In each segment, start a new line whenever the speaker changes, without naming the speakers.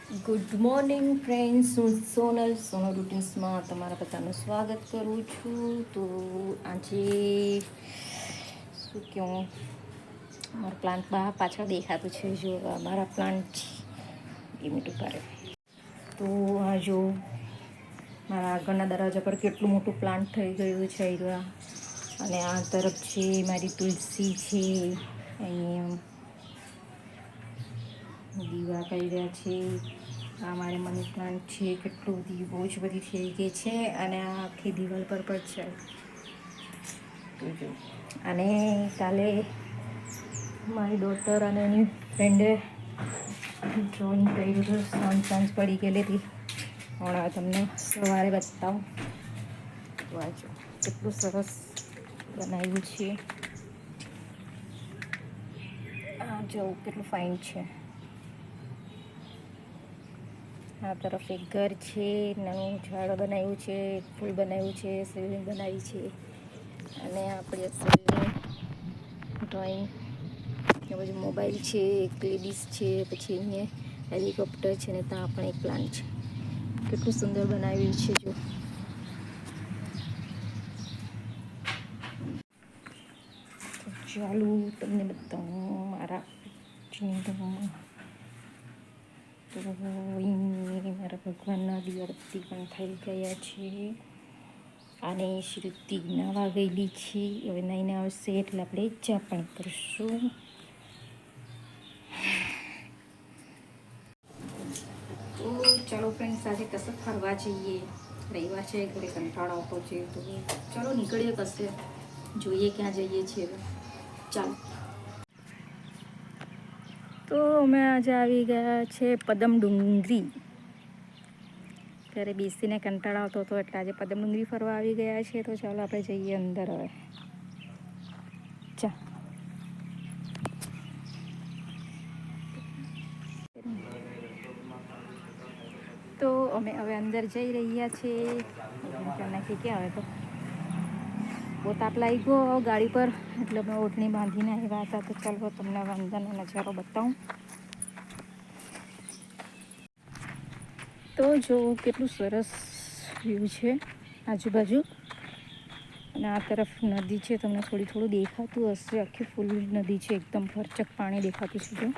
Good morning friends, હું સોનલ રૂટીન્સમાં તમારા બધાનું સ્વાગત કરું છું. તો આજે શું કહું, મારો પ્લાન્ટ પાછળ દેખાતું છે. જો મારા પ્લાન્ટ મિનિટ ઉપાડે તો આ જો મારા આગળના દરવાજા પર કેટલું મોટું પ્લાન્ટ થઈ ગયું છે. અને આ તરફ છે મારી તુલસી છે. અહીંયા દીવા કરી રહ્યા છે. આ મારે મની પ્લાન્ટ છે. કેટલું બહુ જ બધી થઈ ગઈ છે. અને આ આખી દિવાલ પર પણ છે. અને કાલે મારી ડોટર અને એની ફ્રેન્ડે ડ્રોઈંગ કર્યું હતું. સાંજ પડી ગયેલી હતી. હમણાં તમને સવારે બતાવું. વાંચો કેટલું સરસ બનાવ્યું છે. આ જો કેટલું ફાઇન છે. આ તરફ એક ઘર છે, નાનું ઝાડ બનાવ્યું છે, ફૂલ બનાવ્યું છે, શિવલિંગ બનાવી છે. અને આપણી અસલની ડ્રોઈંગ બધું મોબાઈલ છે, એક લેડીઝ છે, પછી અહીંયા હેલિકોપ્ટર છે ને ત્યાં પણ એક પ્લાન્ટ છે. કેટલું સુંદર બનાવ્યું છે. જો ચાલુ તમને બતાવું મારા ચિંતામાં. તો મારા ભગવાનના દિવાળતી પણ થઈ ગયા છે. અને શ્રુતિ નાવા ગયેલી છે. હવે નાઈને આવશે એટલે આપણે ચા પણ કરીશું. તો ચાલો ફ્રેન્ડ્સ, આજે કશે ફરવા જઈએ. રવિવાર છે, ઘરે કંટાળો આવતો છે. તો ચાલો નીકળીએ કશે, જોઈએ ક્યાં જઈએ છીએ. ચાલો. તો અમે આજે આવી ગયા છે પદમ ડુંગરી. ત્યારે બેસીને કંટાળો આવતો હતો એટલે આજે પદમ ડુંગરી ફરવા આવી ગયા છે. તો ચાલો આપણે જઈએ અંદર. હવે ચા તો અમે હવે અંદર જઈ રહ્યા છીએ. નાખી ક્યાં આવે તો બહુ તાપ લાગી ગયો ગાડી પર, એટલે અમે ઓઢણી બાંધીને આવ્યા હતા. તો ચાલો તમને અંદરનો નજારો બતાવું. તો જો કેટલું સરસ વ્યૂ છે આજુબાજુ. અને આ તરફ નદી છે, તમને થોડું દેખાતું હશે. આખી ફૂલ નદી છે, એકદમ ભરચક પાણી દેખાતું છે. જો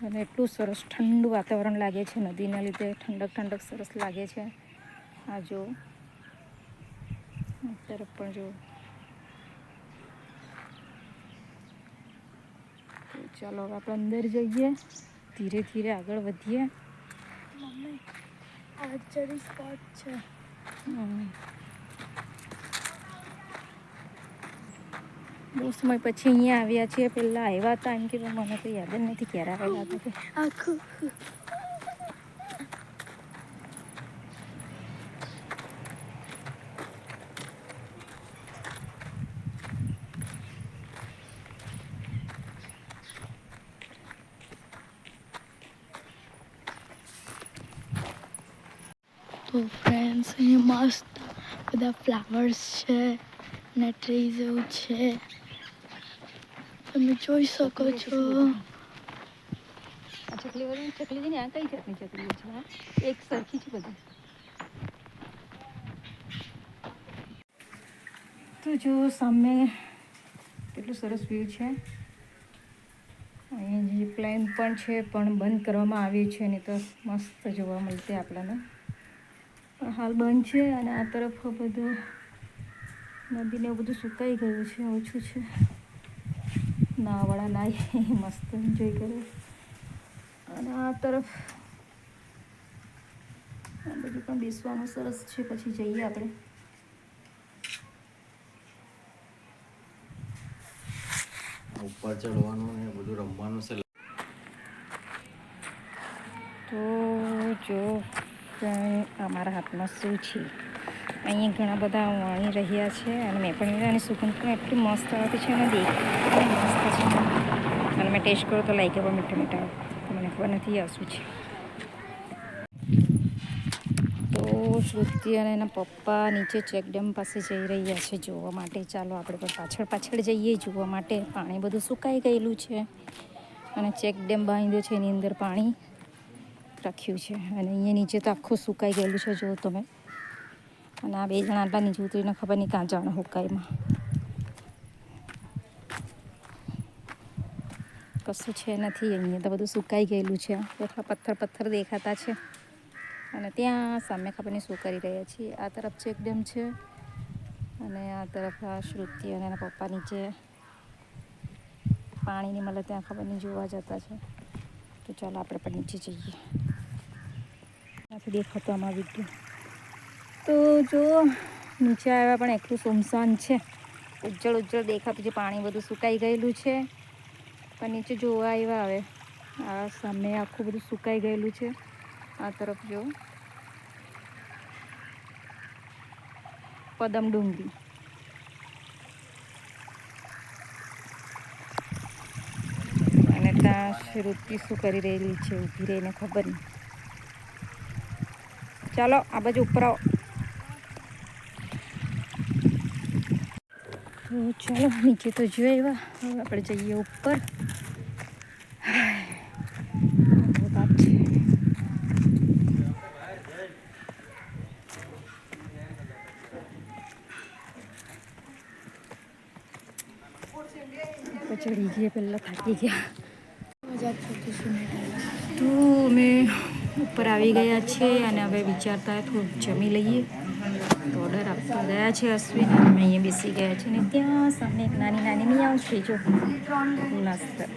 અને એટલું સરસ ઠંડુ વાતાવરણ લાગે છે. નદીના લીધે ઠંડક સરસ લાગે છે. આ જો તરફ પણ જો. તો ચાલો હવે આપણે અંદર જઈએ, ધીરે ધીરે આગળ વધીએ. મમ્મી આર્ચરી સ્પોટ છે. બહુ સમય પછી અહીંયા આવ્યા છીએ. પહેલાં આવ્યા હતા એમ કે મને તો યાદ જ નથી ક્યારે આવેલા હતા. આખું તો ફ્રેન્ડ્સ, અહીંયા મસ્ત બધા ફ્લાવર્સ છે ને ટ્રીઝ એવું છે, તમે જોઈ શકો છો. આ ચકલી છે ને, આ કઈ જાતની ચકલીઓ છે? એક સરખી છે બધી. તો જો સામે કેટલું સરસ વ્યૂ છે. અહીં જે પ્લેન પણ છે, પણ બંધ કરવામાં આવ્યું છે. નહીં તો મસ્ત જોવા મળશે આપણને. પણ હાલ બંધ છે. અને આ તરફ બધું નદીને બધું સુકાઈ ગયું છે, ઓછું છે. નાવાળા નાય મસ્ત એન્જોય કરે. અને આ તરફ બધું પણ બેસવાનું સરસ છે. પછી જઈએ આપણે.
ઉપર ચડવાનું ને બધું રમવાનું છે.
તો જો અમારા હાથમાં શું છે. અહીંયા ઘણા બધા વાણી રહ્યા છે. અને મેં પણ એની સુગંધ પણ એટલી મસ્ત આવતી છે. અને દેખાય મસ્ત છે. અને મેં ટેસ્ટ કરું તો લાગ્યો પણ મીઠા તો મને ખબર નથી આ શું છે. તો શ્રુતિ અને એના પપ્પા નીચે ચેકડેમ પાસે જઈ રહ્યા છે જોવા માટે. ચાલો આપણે પણ પાછળ જઈએ જોવા માટે. પાણી બધું સુકાઈ ગયેલું છે. અને ચેક ડેમ બાંધ્યો છે, એની અંદર પાણી રાખ્યું છે. અને અહીંયા નીચે તો આખું સુકાઈ ગયેલું છે, જો તમે. અને આ 2 જણા આટલા નીચે ઉતરીને ખબર નહીં કાં જવાના હુકાઈમાં. કશું છે નથી અહીંયા તો, બધું સુકાઈ ગયેલું છે. એટલા પથ્થર દેખાતા છે. અને ત્યાં સામે ખબર નહીં શું કરી રહ્યા છીએ. આ તરફ ચેક ડેમ છે અને આ તરફ આ શ્રુતિ અને એના પપ્પા નીચે પાણીની મળે ત્યાં ખબર નહીં જોવા જતા છે. તો ચાલો આપણે પણ નીચે જઈએ. ત્યાંથી દેખાતો આમાં વિડીયો. તો જો નીચે આવ્યા પણ એટલું સુમસાન છે, ઉજ્જળ દેખાતું છે. પાણી બધું સુકાઈ ગયેલું છે. પણ નીચે જોવા આવ્યા હવે આ સામે આખું બધું સુકાઈ ગયેલું છે. આ તરફ જો પદમ ડુંગરી. અને ત્યાં શ્રુતિ શું કરી રહેલી છે, ઊભી રહીને ખબર નહીં. ચાલો આ બાજુ ઉપર આવો. તો ચાલો નીચે તો જોઈ આવ્યા, હવે આપણે જઈએ ઉપર. ચડી ગયા, પહેલાં થાકી ગયા. તો અમે ઉપર આવી ગયા છે અને હવે વિચારતા થોડુંક જમી લઈએ. તો ઓર્ડર આપવા ગયા છે અશ્વિન, અને અમે અહીંયા બેસી ગયા છે. ને ત્યાં સામે એક નાની મિયાઓ છે, જો નાસ્તા.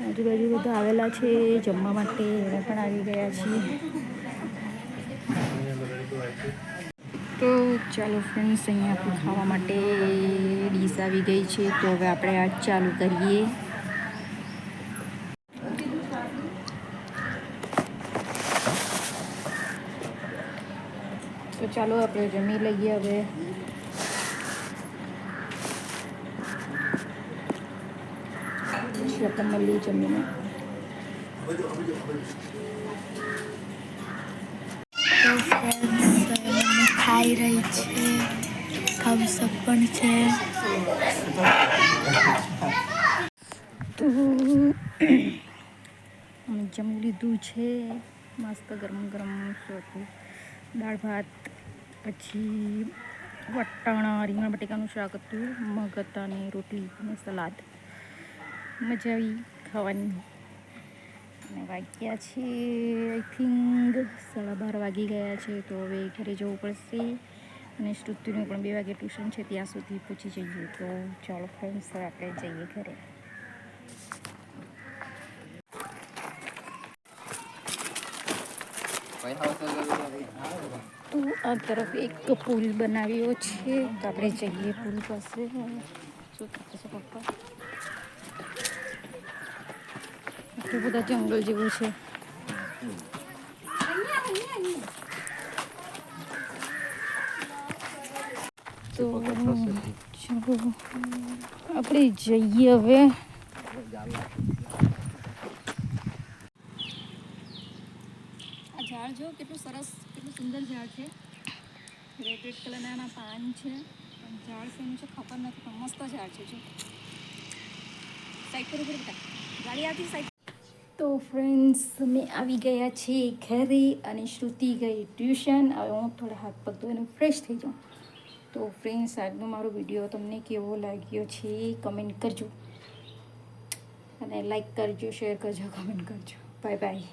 આજુબાજુ બધા આવેલા છે જમવા માટે, અમે પણ આવી ગયા છીએ. તો ચાલો ફ્રેન્ડ્સ, અહીંયા આપણે ખાવા માટે ડીશ આવી ગઈ છે. તો હવે આપણે આ ચાલુ કરીએ. તો ચાલો આપણે જમી લઈએ હવે. પછી આપણે મળીએ જમીને.
ખાઈ રહી છે, થમ્સઅપ પણ છે.
તો અમે જમી લીધું છે મસ્ત ગરમ દાળ ભાત, પછી વટાણા રીંગણ બટેકાનું શાક હતું, મગ હતા અને રોટલી અને સલાડ. મજા આવી ખાવાની. અને વાગ્યા છે આઈ થિંક 12:30 વાગી ગયા છે. તો હવે ઘરે જવું પડશે. અને શ્રુતિનું પણ 2 વાગે ટ્યુશન છે, ત્યાં સુધી પહોંચી જઈએ. તો ચાલો ફ્રેન્ડ્સ, હવે આપણે જઈએ ઘરે. તો આ તરફ એક પુલ બનાવ્યો છે, તો આપણે જઈએ પુલ પાસે. શું થશે પપ્પા? આટલું બધા જંગલ જેવું છે. તો ચલો આપણે જઈએ હવે. આ ઝાડ જો કેટલું સરસ, કેટલું સુંદર ઝાડ છે. રેડ કલરના એના પાન છે. ઝાડ છે એનું છે ખબર નથી, પણ મસ્ત ઝાડ છે. જો સાઈડ પર ઉપર બેટા ગાડી આવતી સાઈડ. તો ફ્રેન્ડ્સ, અમે આવી ગયા છીએ ઘરે અને શ્રુતિ ગઈ ટ્યુશન. હવે હું થોડા હાથ પગ ધોઈને ફ્રેશ થઈ જાઉં. તો ફ્રેન્ડ્સ, આજનો મારો વિડીયો તમને કેવો લાગ્યો છે કમેન્ટ કરજો, અને લાઈક કરજો, શેર કરજો, કમેન્ટ કરજો. Bye bye.